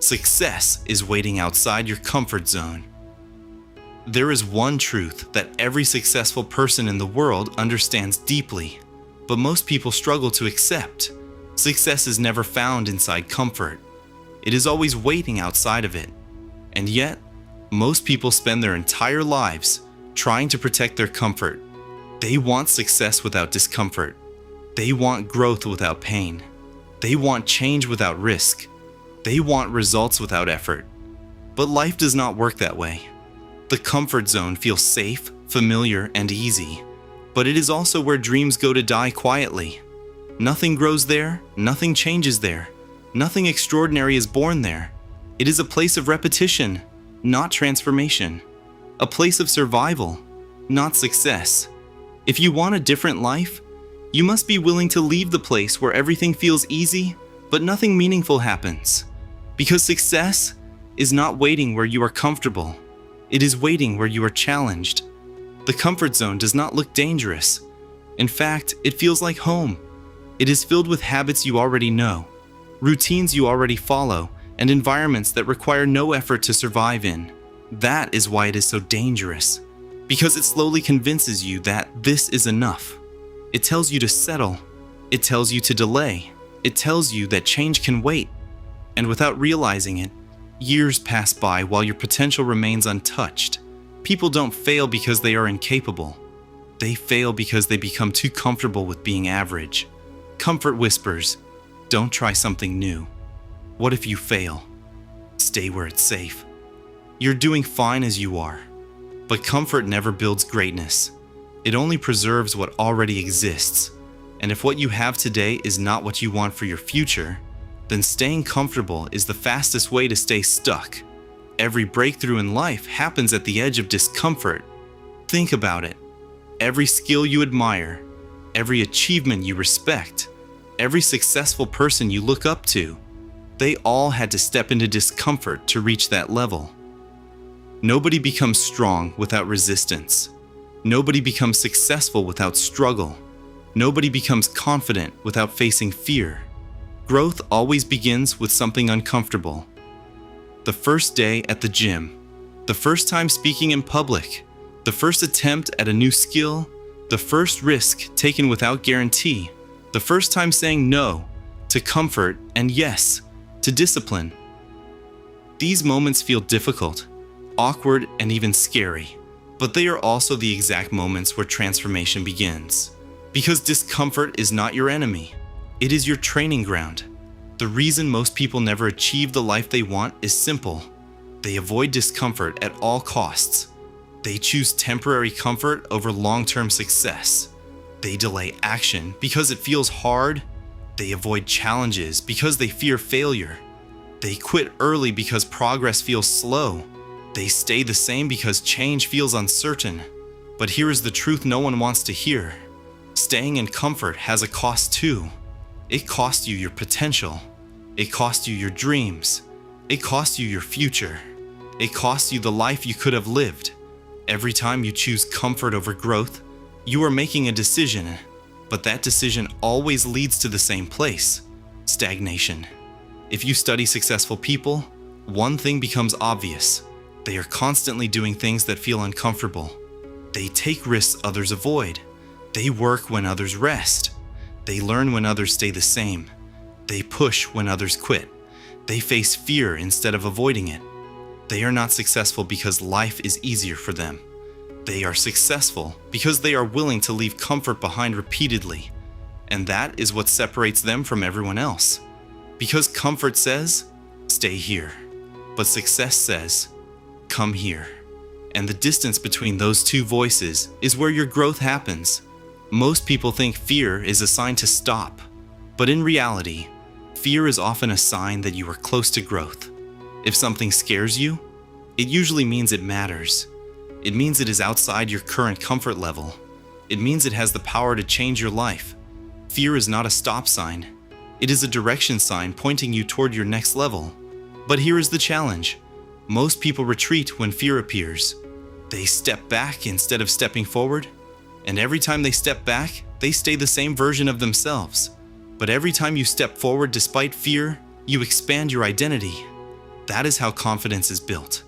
Success is waiting outside your comfort zone. There is one truth that every successful person in the world understands deeply, but most people struggle to accept. Success is never found inside comfort. It is always waiting outside of it. And yet, most people spend their entire lives trying to protect their comfort. They want success without discomfort. They want growth without pain. They want change without risk. They want results without effort. But life does not work that way. The comfort zone feels safe, familiar, and easy, but it is also where dreams go to die quietly. Nothing grows there, nothing changes there, nothing extraordinary is born there. It is a place of repetition, not transformation. A place of survival, not success. If you want a different life, you must be willing to leave the place where everything feels easy, but nothing meaningful happens. Because success is not waiting where you are comfortable. It is waiting where you are challenged. The comfort zone does not look dangerous. In fact, it feels like home. It is filled with habits you already know, routines you already follow, and environments that require no effort to survive in. That is why it is so dangerous. Because it slowly convinces you that this is enough. It tells you to settle. It tells you to delay. It tells you that change can wait. And without realizing it, years pass by while your potential remains untouched. People don't fail because they are incapable. They fail because they become too comfortable with being average. Comfort whispers, don't try something new. What if you fail? Stay where it's safe. You're doing fine as you are. But comfort never builds greatness. It only preserves what already exists. And if what you have today is not what you want for your future, then staying comfortable is the fastest way to stay stuck. Every breakthrough in life happens at the edge of discomfort. Think about it. Every skill you admire, every achievement you respect, every successful person you look up to, they all had to step into discomfort to reach that level. Nobody becomes strong without resistance. Nobody becomes successful without struggle. Nobody becomes confident without facing fear. Growth always begins with something uncomfortable. The first day at the gym, the first time speaking in public, the first attempt at a new skill, the first risk taken without guarantee, the first time saying no to comfort and yes to discipline. These moments feel difficult, awkward, and even scary, but they are also the exact moments where transformation begins. Because discomfort is not your enemy. It is your training ground. The reason most people never achieve the life they want is simple. They avoid discomfort at all costs. They choose temporary comfort over long-term success. They delay action because it feels hard. They avoid challenges because they fear failure. They quit early because progress feels slow. They stay the same because change feels uncertain. But here is the truth no one wants to hear. Staying in comfort has a cost too. It costs you your potential. It costs you your dreams. It costs you your future. It costs you the life you could have lived. Every time you choose comfort over growth, you are making a decision, but that decision always leads to the same place: stagnation. If you study successful people, one thing becomes obvious. They are constantly doing things that feel uncomfortable. They take risks others avoid. They work when others rest. They learn when others stay the same. They push when others quit. They face fear instead of avoiding it. They are not successful because life is easier for them. They are successful because they are willing to leave comfort behind repeatedly. And that is what separates them from everyone else. Because comfort says, stay here. But success says, come here. And the distance between those two voices is where your growth happens. Most people think fear is a sign to stop. But in reality, fear is often a sign that you are close to growth. If something scares you, it usually means it matters. It means it is outside your current comfort level. It means it has the power to change your life. Fear is not a stop sign. It is a direction sign pointing you toward your next level. But here is the challenge. Most people retreat when fear appears. They step back instead of stepping forward. And every time they step back, they stay the same version of themselves. But every time you step forward despite fear, you expand your identity. That is how confidence is built.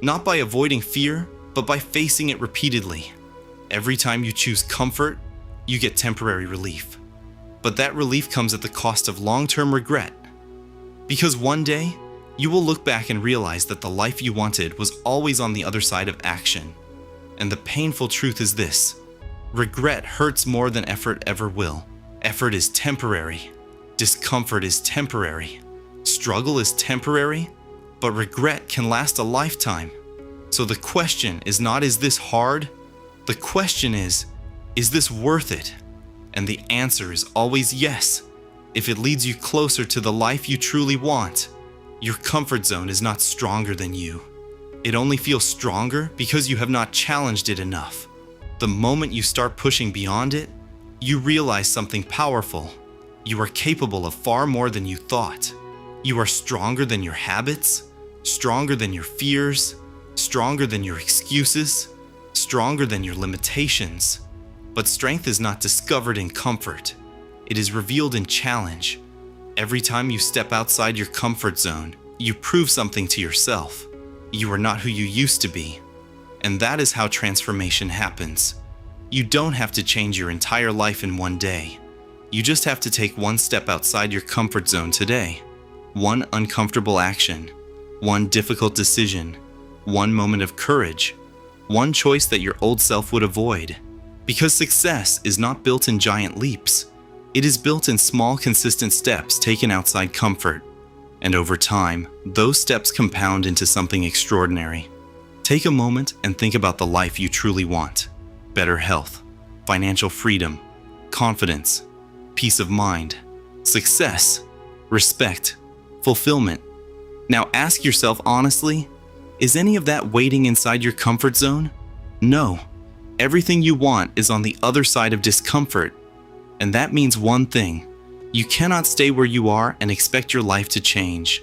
Not by avoiding fear, but by facing it repeatedly. Every time you choose comfort, you get temporary relief. But that relief comes at the cost of long-term regret. Because one day, you will look back and realize that the life you wanted was always on the other side of action. And the painful truth is this: regret hurts more than effort ever will. Effort is temporary. Discomfort is temporary. Struggle is temporary, but regret can last a lifetime. So the question is not, is this hard? The question is this worth it? And the answer is always yes, if it leads you closer to the life you truly want. Your comfort zone is not stronger than you. It only feels stronger because you have not challenged it enough. The moment you start pushing beyond it, you realize something powerful. You are capable of far more than you thought. You are stronger than your habits, stronger than your fears, stronger than your excuses, stronger than your limitations. But strength is not discovered in comfort. It is revealed in challenge. Every time you step outside your comfort zone, you prove something to yourself. You are not who you used to be. And that is how transformation happens. You don't have to change your entire life in one day. You just have to take one step outside your comfort zone today. One uncomfortable action, one difficult decision, one moment of courage, one choice that your old self would avoid. Because success is not built in giant leaps. It is built in small, consistent steps taken outside comfort. And over time, those steps compound into something extraordinary. Take a moment and think about the life you truly want. Better health, financial freedom, confidence, peace of mind, success, respect, fulfillment. Now ask yourself honestly, is any of that waiting inside your comfort zone? No. Everything you want is on the other side of discomfort. And that means one thing: you cannot stay where you are and expect your life to change.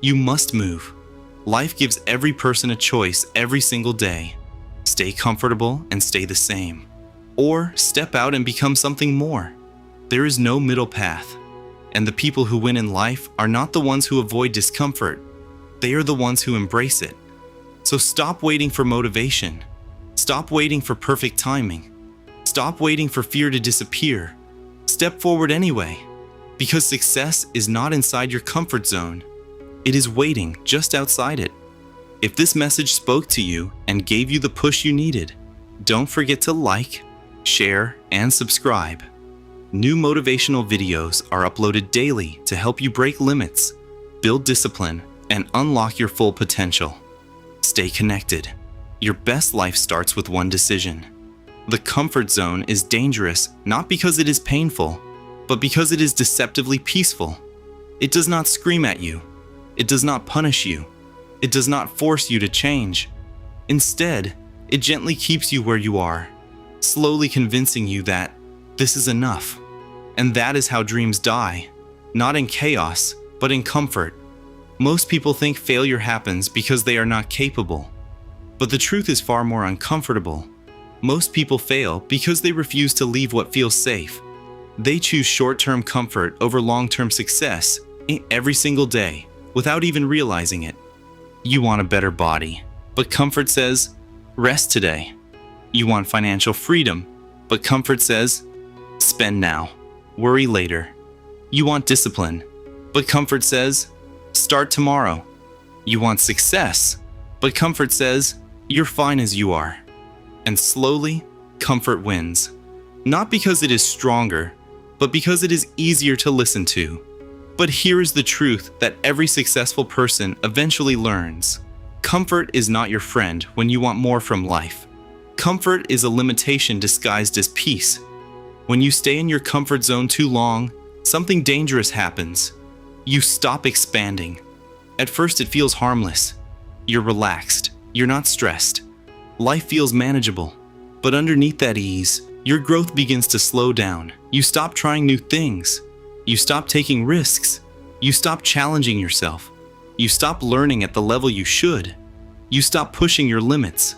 You must move. Life gives every person a choice every single day. Stay comfortable and stay the same. Or step out and become something more. There is no middle path. And the people who win in life are not the ones who avoid discomfort. They are the ones who embrace it. So stop waiting for motivation. Stop waiting for perfect timing. Stop waiting for fear to disappear. Step forward anyway. Because success is not inside your comfort zone. It is waiting just outside it. If this message spoke to you and gave you the push you needed, don't forget to like, share, and subscribe. New motivational videos are uploaded daily to help you break limits, build discipline, and unlock your full potential. Stay connected. Your best life starts with one decision. The comfort zone is dangerous not because it is painful, but because it is deceptively peaceful. It does not scream at you. It does not punish you. It does not force you to change. Instead, it gently keeps you where you are, slowly convincing you that this is enough. And that is how dreams die, not in chaos, but in comfort. Most people think failure happens because they are not capable. But the truth is far more uncomfortable. Most people fail because they refuse to leave what feels safe. They choose short-term comfort over long-term success every single day without even realizing it. You want a better body, but comfort says, rest today. You want financial freedom, but comfort says, spend now, worry later. You want discipline, but comfort says, start tomorrow. You want success, but comfort says, you're fine as you are. And slowly, comfort wins. Not because it is stronger, but because it is easier to listen to. But here is the truth that every successful person eventually learns. Comfort is not your friend when you want more from life. Comfort is a limitation disguised as peace. When you stay in your comfort zone too long, something dangerous happens. You stop expanding. At first it feels harmless. You're relaxed. You're not stressed. Life feels manageable. But underneath that ease, your growth begins to slow down. You stop trying new things. You stop taking risks. You stop challenging yourself. You stop learning at the level you should. You stop pushing your limits.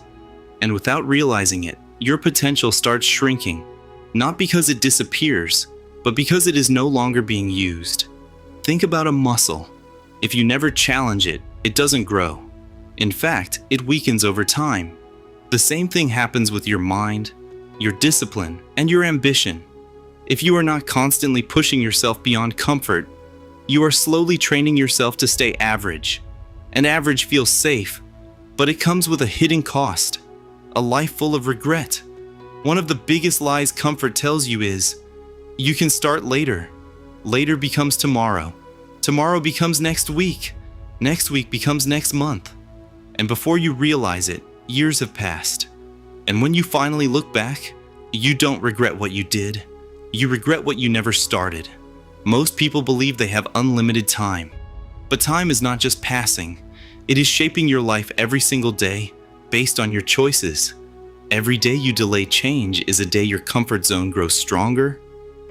And without realizing it, your potential starts shrinking. Not because it disappears, but because it is no longer being used. Think about a muscle. If you never challenge it, It doesn't grow. In fact, it weakens over time. The same thing happens with your mind, your discipline, and your ambition. If you are not constantly pushing yourself beyond comfort, you are slowly training yourself to stay average. And average feels safe, but it comes with a hidden cost, a life full of regret. One of the biggest lies comfort tells you is, you can start later. Later becomes tomorrow. Tomorrow becomes next week. Next week becomes next month. And before you realize it, years have passed. And when you finally look back, you don't regret what you did. You regret what you never started. Most people believe they have unlimited time. But time is not just passing. It is shaping your life every single day based on your choices. Every day you delay change is a day your comfort zone grows stronger.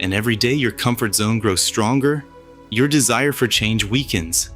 And every day your comfort zone grows stronger, your desire for change weakens.